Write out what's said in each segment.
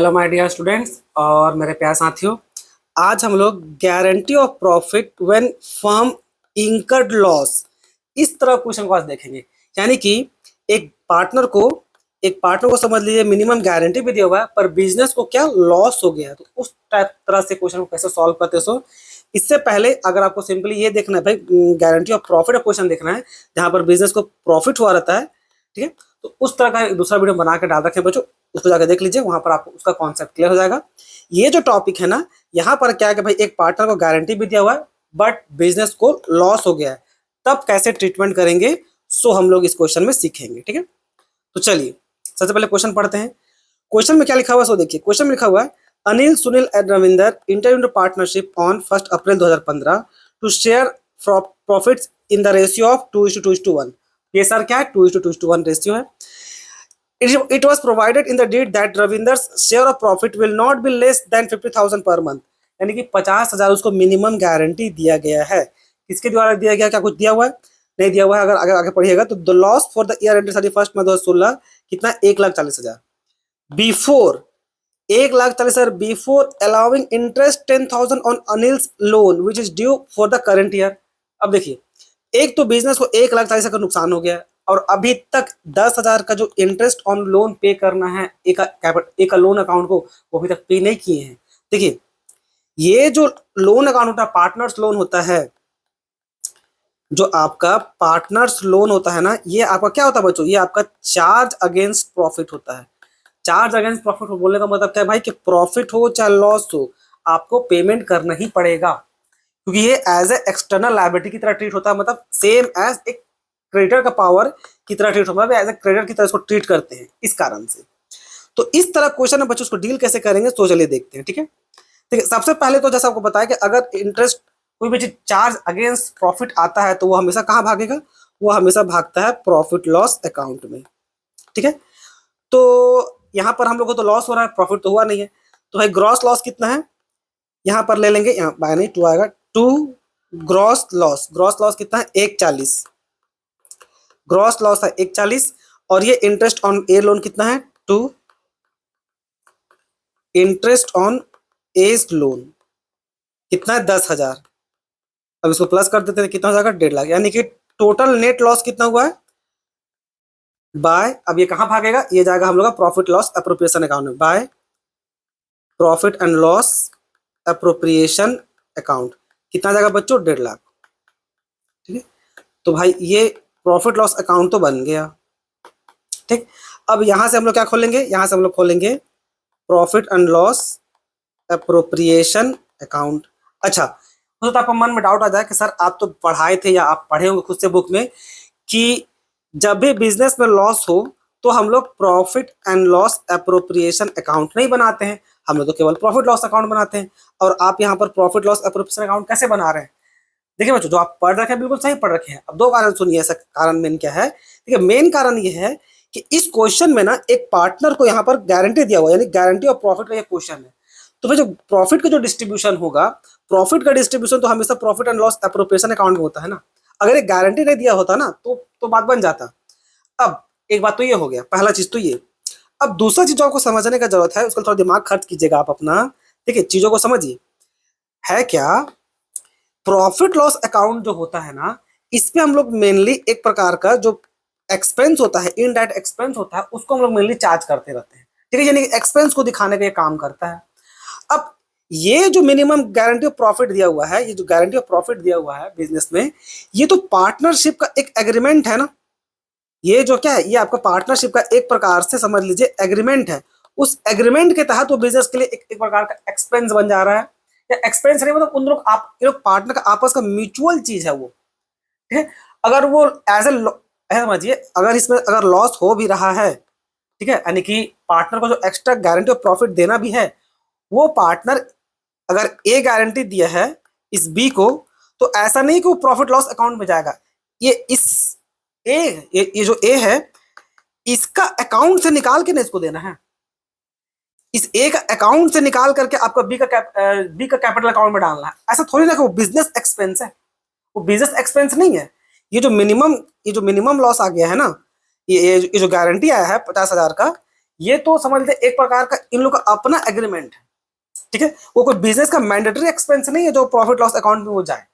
Hello my dear students और मेरे प्यारे साथियों। आज हम लोग guarantee of profit when firm incurred loss इस तरह क्वेश्चन को आज देखेंगे। यानी कि एक पार्टनर को समझ लीजिए मिनिमम गारंटी भी दिया हुआ है पर बिजनेस को क्या लॉस हो गया है, तो उस टाइप तरह से क्वेश्चन को कैसे सॉल्व करते हैं। सो इससे पहले अगर आपको सिंपली ये देखना है भाई गारंटी ऑफ प्रॉफिट का क्वेश्चन देखना है जहां पर बिजनेस को प्रॉफिट हुआ रहता है, ठीक है, तो उस तरह का एक दूसरा वीडियो बना के डाल रखे हैं बच्चों, उसको जाकर देख लीजिए, वहां पर आपको उसका कॉन्सेप्ट क्लियर हो जाएगा। ये जो टॉपिक है ना, यहाँ पर क्या है कि भाई एक पार्टनर को गारंटी भी दिया हुआ है बट बिजनेस को लॉस हो गया है, तब कैसे ट्रीटमेंट करेंगे, सो हम लोग इस क्वेश्चन में सीखेंगे। ठीक है, तो चलिए सबसे पहले क्वेश्चन पढ़ते हैं। क्वेश्चन में क्या लिखा हुआ है सो देखिए। क्वेश्चन में लिखा हुआ है Anil Sunil and Ravinder enter into partnership on 1 April 2015 to share profits in the ratio of 2:2:1। ये सर क्या है, 2:2:1 रेशियो है। It was provided in the deed that Ravinder's share of profit will not be less than 50,000 per month। यानी कि 50,000 उसको minimum guarantee दिया गया है। किसके द्वारा दिया गया, क्या कुछ दिया हुआ है? नहीं दिया हुआ है। अगर आगे आगे पढ़िएगा तो the loss for the year ended 31 मई 2016 कितना, 1,40,000 before 1,40,000 before allowing interest 10,000 on Anil's loan which is due for the current year. अब देखिए, एक तो बिजनेस को 1,40,000 का नुकसान हो गया है और अभी तक 10,000 का जो इंटरेस्ट ऑन लोन पे करना है एक लोन अकाउंट को, वो अभी तक पे नहीं किए हैं। देखिए, ये जो लोन अकाउंट होता है, पार्टनर्स लोन होता है, जो आपका पार्टनर्स लोन होता है ना, ये आपका क्या होता है बच्चों, ये आपका चार्ज अगेंस्ट प्रॉफिट होता है। चार्ज अगेंस्ट प्रॉफिट बोलने का मतलब क्या है भाई, कि प्रॉफिट हो चाहे लॉस हो आपको पेमेंट करना ही पड़ेगा, क्योंकि ये एज ए एक्सटर्नल लायबिलिटी की तरह ट्रीट होता है। मतलब सेम एज एक क्रेडिटर का पावर की तरह ट्रीट होता है, एज ए क्रेडिटर की तरह इसको ट्रीट करते हैं, इस कारण से। तो इस तरह क्वेश्चन में बच्चों उसको डील कैसे करेंगे, तो चलिए देखते हैं। ठीक है, ठीक है, सबसे पहले तो जैसा आपको बताया कि अगर इंटरेस्ट कोई भी चीज चार्ज अगेंस्ट प्रॉफिट आता है तो वो हमेशा कहाँ भागेगा, वो हमेशा भागता है प्रॉफिट लॉस अकाउंट में। ठीक है, तो यहाँ पर हम लोग को तो लॉस हो रहा है, प्रॉफिट तो हुआ नहीं है, तो भाई ग्रॉस लॉस कितना है, यहाँ पर ले लेंगे, यहाँ बाय नहीं 2 आएगा, 2 ग्रॉस लॉस कितना है, 1,40 ग्रॉस लॉस है 1,40। और ये इंटरेस्ट ऑन ए लोन कितना है, 2 इंटरेस्ट ऑन एज लोन कितना है, 10,000। अब इसको प्लस कर देते हैं, कितना हो जाएगा, 1.5 लाख। यानी कि टोटल नेट लॉस कितना हुआ है बाय, अब ये कहां भागेगा, ये जाएगा हम लोग का प्रॉफिट लॉस एप्रोप्रिएशन अकाउंट में, by profit and loss appropriation account. कितना जाएगा बच्चों, 1.5 लाख। ठीक है, तो भाई ये प्रॉफिट लॉस अकाउंट तो बन गया। ठीक, अब यहां से हम लोग क्या खोलेंगे, यहां से हम लोग खोलेंगे profit and loss appropriation account. अच्छा, तो आपको मन में डाउट आ जाए कि सर आप तो पढ़ाए थे या आप पढ़े होंगे खुद से बुक में कि जब भी बिजनेस में लॉस हो तो हम लोग profit and loss appropriation account नहीं बनाते हैं, हम लोग तो केवल प्रॉफिट लॉस अकाउंट बनाते हैं। और आप यहाँ पर प्रॉफिट लॉस एप्रोप्रिएशन अकाउंट कैसे बना रहे हैं? देखिए बच्चों, जो आप पढ़ रखे हैं बिल्कुल सही पढ़ रखे हैं। अब दो कारण सुनिए, ऐसा कारण मेन क्या है। देखिए, मेन कारण ये है कि इस क्वेश्चन में ना एक पार्टनर को यहाँ पर गारंटी दिया हुआ है, यानी गारंटी ऑफ प्रॉफिट का ये क्वेश्चन है। तो फिर जो प्रॉफिट का जो डिस्ट्रीब्यूशन होगा, प्रॉफिट का डिस्ट्रीब्यूशन तो हमेशा profit and loss appropriation account में होता है ना। अगर एक गारंटी नहीं दिया होता ना तो बात बन जाता। अब एक बात तो ये हो गया, पहला चीज तो ये। अब दूसरा चीज जो आपको समझने का जरूरत है, उसका थोड़ा दिमाग खर्च कीजिएगा आप अपना। ठीक है, चीजों को समझिए। है क्या, प्रॉफिट लॉस अकाउंट जो होता है ना, इस पे हम लोग मेनली एक प्रकार का जो एक्सपेंस होता है, इनडायरेक्ट एक्सपेंस होता है, उसको हम लोग मेनली चार्ज करते रहते हैं। ठीक है, यानी एक्सपेंस को दिखाने का ये काम करता है। अब ये जो मिनिमम गारंटी ऑफ प्रॉफिट दिया हुआ है, ये जो गारंटी ऑफ प्रॉफिट दिया हुआ है बिजनेस में, ये तो पार्टनरशिप का एक एग्रीमेंट है ना। ये जो क्या है, ये आपका पार्टनरशिप का एक प्रकार से समझ लीजिए एग्रीमेंट है। उस एग्रीमेंट के तहत वो बिजनेस के लिए एक प्रकार का एक्सपेंस बन जा रहा है, या एक्सपेंस नहीं, मतलब उन लोग आप लोग पार्टनर का आपस का म्यूचुअल चीज है वो। ठीक है, अगर वो एज ए समझिए, अगर इसमें अगर लॉस हो भी रहा है, ठीक है, यानी कि पार्टनर को जो एक्स्ट्रा गारंटी ऑफ प्रॉफिट देना भी है, वो पार्टनर अगर ए गारंटी दिया है इस बी को, तो ऐसा नहीं कि वो प्रॉफिट लॉस अकाउंट में जाएगा। ये इस ए ये जो ए है, इसका अकाउंट से निकाल के ना इसको देना है। इस ए का अकाउंट से निकाल करके आपका बी का कैपिटल अकाउंट में डालना है। ऐसा थोड़ी ना कि वो बिजनेस एक्सपेंस है, वो बिजनेस एक्सपेंस नहीं है। ये जो मिनिमम लॉस आ गया है ना, ये जो गारंटी आया है 50,000 का, ये तो समझ लेते एक प्रकार का इन लोग का अपना एग्रीमेंट है, ठीक है। वो कोई बिजनेस का मैंडेटरी एक्सपेंस नहीं है जो प्रॉफिट लॉस अकाउंट में वो जाए।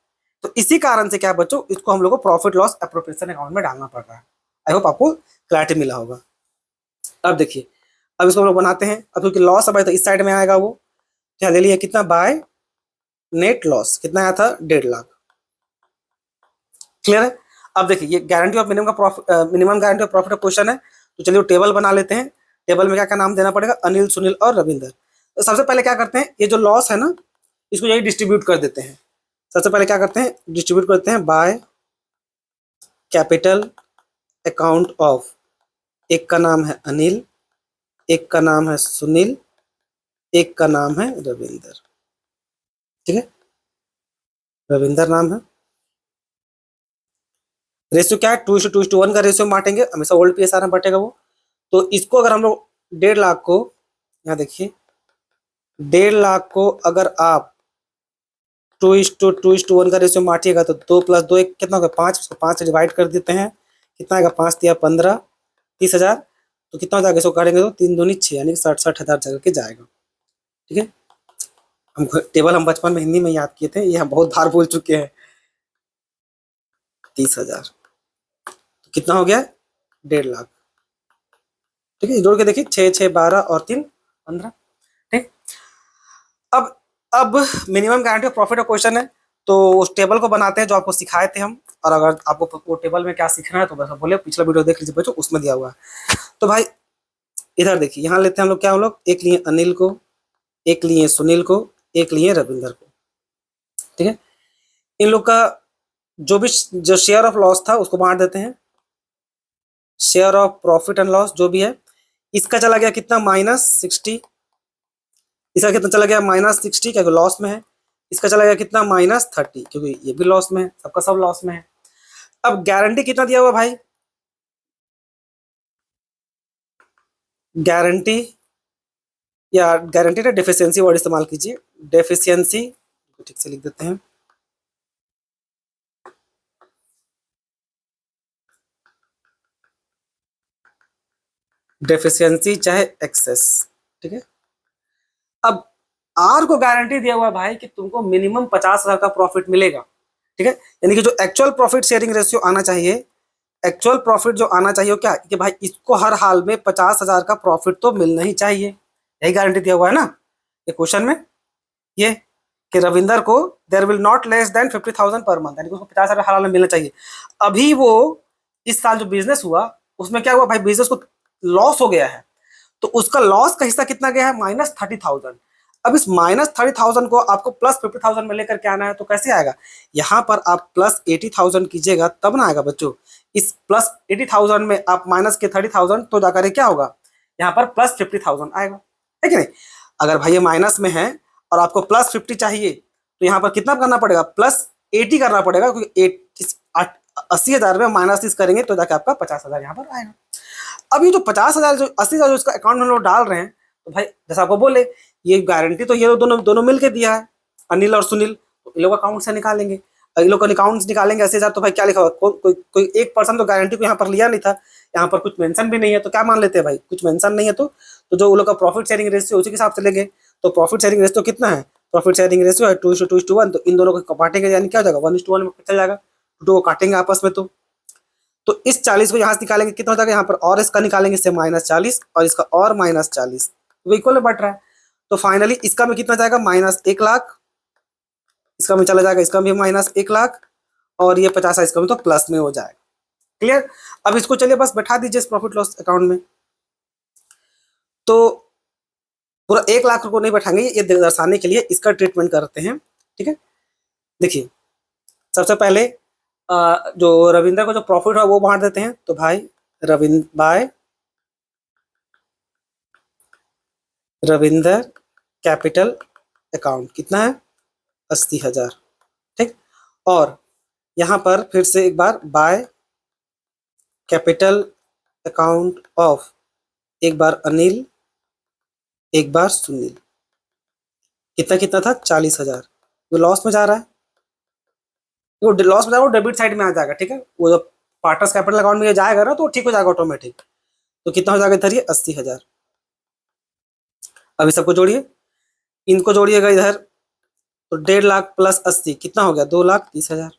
तो इसी कारण से क्या बच्चों, इसको हम लोग को प्रॉफिट लॉस एप्रोप्रिएशन अकाउंट में डालना पड़ रहा है। आई होप आपको क्लैरिटी मिला होगा। अब देखिए, अब इसको हम लोग बनाते हैं। अब क्योंकि लॉस अब है तो इस साइड में आएगा वो, क्या ले लिया, कितना, बाय नेट लॉस कितना आया था, 1.5 लाख। क्लियर है। अब देखिए ये गारंटी ऑफ मिनिमम का profit, minimum guarantee of profit का क्वेश्चन है। तो चलिए टेबल बना लेते हैं। टेबल में क्या क्या नाम देना पड़ेगा, अनिल, सुनील और रविंदर। तो सबसे पहले क्या करते हैं, ये जो लॉस है ना, इसको यही डिस्ट्रीब्यूट कर देते हैं। सबसे पहले क्या करते हैं, डिस्ट्रीब्यूट करते हैं बाय कैपिटल अकाउंट ऑफ, एक का नाम है अनिल, एक का नाम है सुनील, एक का नाम है रविंदर। ठीक है, रविंदर नाम है। रेशियो क्या है, 2:2:1 का रेशियो बांटेंगे, हमेशा ओल्ड पीएसआर में बटेगा वो। तो इसको अगर हम लोग 1.5 लाख को, यहाँ देखिए 1.5 लाख को अगर आप 2:2:1 का रेशियो बांटिएगा तो 2 + 2 कितना होगा, 5, उसको 5 से डिवाइड कर देते हैं, कितना आएगा, 5 × 15 30,000। तो कितना हो जाएगा, इसको करेंगे तो 3 दूनी 6, यानी 60,000 जाकर के जाएगा। ठीक है, हम टेबल हम बचपन में हिंदी में याद किए थे, ये हम बहुत बार बोल चुके हैं। 30,000 तो कितना हो गया, 1.5 लाख। ठीक है, जोड़ के देखिए, 6 6 12 और 3 15। ठीक, अब मिनिमम गारंटी ऑफ प्रॉफिट का क्वेश्चन है, तो उस टेबल को बनाते हैं जो आपको सिखाए थे हम। और अगर आपको वो टेबल में क्या सीखना है तो बस बोले, पिछला वीडियो देख लीजिए बच्चों, उसमें दिया हुआ है। तो भाई इधर देखिए, यहाँ लेते हैं हम लोग, क्या हम लोग एक लिए अनिल को, एक लिए सुनील को, एक लिए रविंदर को। ठीक है, इन लोग का जो शेयर ऑफ लॉस था उसको बांट देते हैं। Share of profit and loss जो भी है, इसका चला गया कितना, -60। इसका कितना चला गया, -60, क्योंकि लॉस में है। इसका चला गया कितना, -30, क्योंकि ये भी लॉस में है, सबका सब लॉस में है। अब गारंटी कितना दिया हुआ भाई, गारंटी या गारंटी ना डेफिशिएंसी वर्ड इस्तेमाल कीजिए, डेफिशिएंसी ठीक से लिख देते हैं। डेफिशिएंसी चाहे एक्सेस। ठीक है, अब आर को गारंटी दिया हुआ है भाई कि तुमको मिनिमम 50,000 का प्रॉफिट मिलेगा। ठीक है, यानी कि जो एक्चुअल प्रॉफिट शेयरिंग रेशियो आना चाहिए, एक्चुअल प्रॉफिट जो आना चाहिए वो क्या, कि भाई इसको हर हाल में 50,000 का प्रॉफिट तो मिलना ही चाहिए। यही गारंटी दिया हुआ है ना ये क्वेश्चन में, ये कि रविंदर को there will not less then 50,000 per month, यानी कि उसको 50,000 हर हाल में मिलना चाहिए। अभी वो इस साल जो बिजनेस हुआ उसमें क्या हुआ भाई, बिजनेस को लॉस हो गया है, तो उसका लॉस का हिस्सा कितना गया है, -30,000। अब इस -30,000 को आपको +50,000 में लेकर के आना है, तो कैसे आएगा, यहाँ पर आप +80,000 कीजिएगा तब ना आएगा बच्चों। इस +80,000 में आप माइनस के 30,000 तो जाकर क्या होगा, यहाँ पर +50,000 आएगा, है कि नहीं। अगर भाई ये माइनस में है और आपको +50 चाहिए तो यहाँ पर कितना करना पड़ेगा, +80 करना पड़ेगा, क्योंकि 80,000 में -30 करेंगे तो जाकर आपका 50,000 यहाँ पर आएगा। अब ये जो 50,000 जो 80,000 जो इसका अकाउंट में लोग डाल रहे हैं, तो भाई जैसा आपको बोले, ये गारंटी तो ये दोनों दोनों मिल के दिया है, अनिल और सुनील, तो इन लोग अकाउंट से निकालेंगे। इन लोग का अकाउंट से निकालेंगे 80,000, तो भाई क्या लिखा हुआ, कोई एक पर्सन तो गारंटी को यहाँ पर लिया नहीं था, यहाँ पर कुछ मेंशन भी नहीं है, तो क्या मान लेते हैं भाई, कुछ मेंशन नहीं है तो जो उन लोग का प्रॉफिट शेयरिंग रेशियो उसी के हिसाब से लेंगे। तो प्रॉफिट शेयरिंग रेशियो कितना है, प्रॉफिट शेयरिंग रेशियो है 2:2:1, तो इन दोनों को बांटेंगे, यानी क्या हो जाएगा, 1:1 में चल जाएगा, को काटेंगे आपस में। तो इस 40 को यहाँ से निकालेंगे, कितना हो जाएगा, यहाँ पर और इसका निकालेंगे, इससे -40 और इसका और -40, वो इक्वल में बढ़ रहा है। तो फाइनली इसका में कितना जाएगा, -1 लाख, इसका में चला जाएगा, इसका भी -1 लाख, और ये 50 है, इसका में तो प्लस में हो जाएगा। क्लियर। अब इसको चलिए बस बैठा दीजिए इस प्रॉफिट लॉस अकाउंट में। तो पूरा 1 लाख को नहीं बैठाएंगे, ये दर्शाने के लिए इसका ट्रीटमेंट करते हैं। ठीक है, देखिए सबसे पहले जो रविंद्र को जो प्रॉफिट है वो बांट देते हैं। तो भाई रविंदर कैपिटल अकाउंट कितना है, 80,000। ठीक, और यहाँ पर फिर से एक बार बाय कैपिटल अकाउंट ऑफ, एक बार अनिल, एक बार सुनील, कितना कितना था, 40,000। वो लॉस में जा रहा है, वो लॉस में जाएगा, वो डेबिट साइड में आ जाएगा। ठीक है, वो जब पार्टनर्स कैपिटल अकाउंट में ये जाएगा ना तो ठीक हो जाएगा ऑटोमेटिक। तो कितना हो जाएगा इधर, ये 80,000। अभी सबको जोड़िए, इनको जोड़िएगा इधर, तो 1.5 लाख प्लस 80 कितना हो गया, 2,30,000।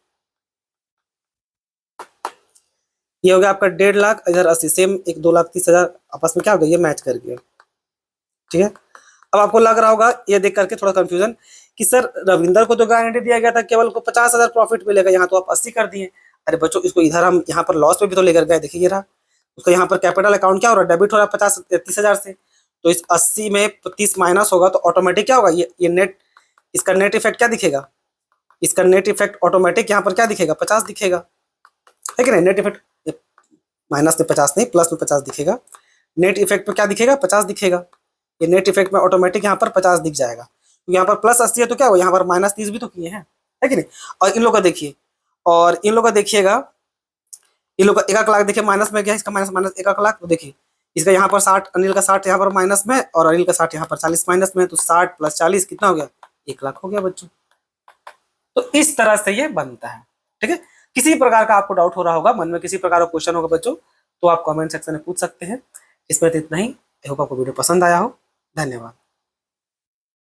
ये हो गया आपका 1.5 लाख, इधर 80, सेम एक 2,30,000 आपस में क्या हो गया, ये मैच कर गया। ठीक है, अब आपको लग रहा होगा ये देख करके थोड़ा कंफ्यूजन कि सर रविंदर को तो गारंटी दिया गया था केवल को 50,000 प्रॉफिट मिलेगा, यहाँ तो आप 80 कर दिए। अरे बच्चों, इसको इधर हम यहाँ पर लॉस में भी तो लेकर गए, देखिए ये रहा, उसका यहाँ पर कैपिटल अकाउंट क्या हो रहा है, डेबिट हो रहा है 30,000 से, तो इस 80 में 30 माइनस होगा तो ऑटोमेटिक क्या होगा, ये नेट, इसका नेट इफेक्ट क्या दिखेगा, इसका नेट इफेक्ट ऑटोमेटिक यहाँ पर क्या दिखेगा, 50 दिखेगा, है कि नहीं। नेट इफेक्ट माइनस में 50 नहीं, प्लस में 50 दिखेगा, नेट इफेक्ट में क्या दिखेगा, 50 दिखेगा। ये नेट इफेक्ट में ऑटोमेटिक यहाँ पर 50 दिख जाएगा, तो यहाँ पर प्लस 80 है तो क्या हो, यहाँ पर माइनस 30 भी तो किए हैं, है कि नहीं। और इन लोग का देखिए, और इन लोग का देखिएगा, इन लोग का 1 लाख देखिए माइनस में गया, इसका माइनस माइनस 1 लाख, तो देखिए इसका यहाँ पर 60, अनिल का 60 यहाँ पर माइनस में, और अनिल का 60 यहाँ पर 40 माइनस में, तो 60 प्लस 40 कितना हो गया, 1 लाख हो गया बच्चों। तो इस तरह से ये बनता है। ठीक है, किसी प्रकार का आपको डाउट हो रहा होगा, मन में किसी प्रकार का क्वेश्चन होगा बच्चों, तो आप कमेंट सेक्शन में पूछ सकते हैं। इसमें तो इतना ही। आई होप आपको वीडियो पसंद आया हो। धन्यवाद।